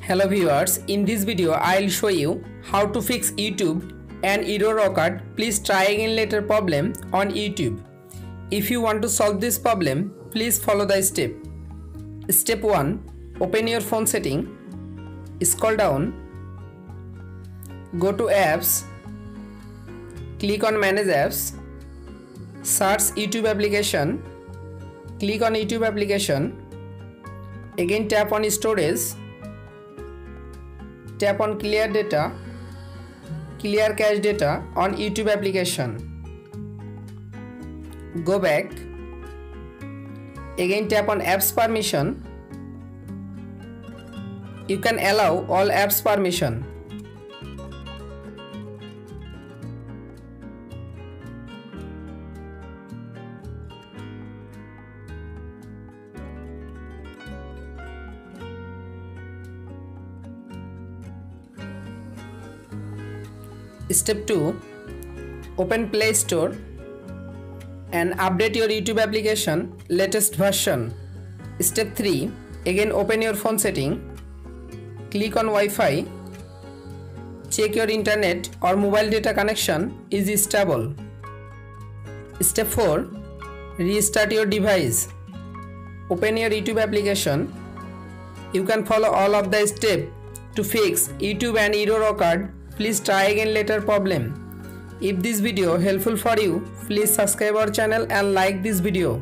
Hello viewers, in this video I'll show you how to fix YouTube and error occurred please try again later problem on YouTube. If you want to solve this problem, please follow the step. Step 1. Open your phone setting, scroll down, go to apps, click on manage apps, search YouTube application, click on YouTube application, again tap on storage, tap on clear data, clear cache data on YouTube application. Go back, again tap on apps permission. You can allow all apps permission. Step 2. Open Play Store and update your YouTube application latest version. Step 3. Again open your phone setting, click on Wi-Fi, check your internet or mobile data connection is stable. Step 4. Restart your device. Open your YouTube application. You can follow all of the steps to fix YouTube and error occurred please try again later problem. If this video helpful for you, please subscribe our channel and like this video.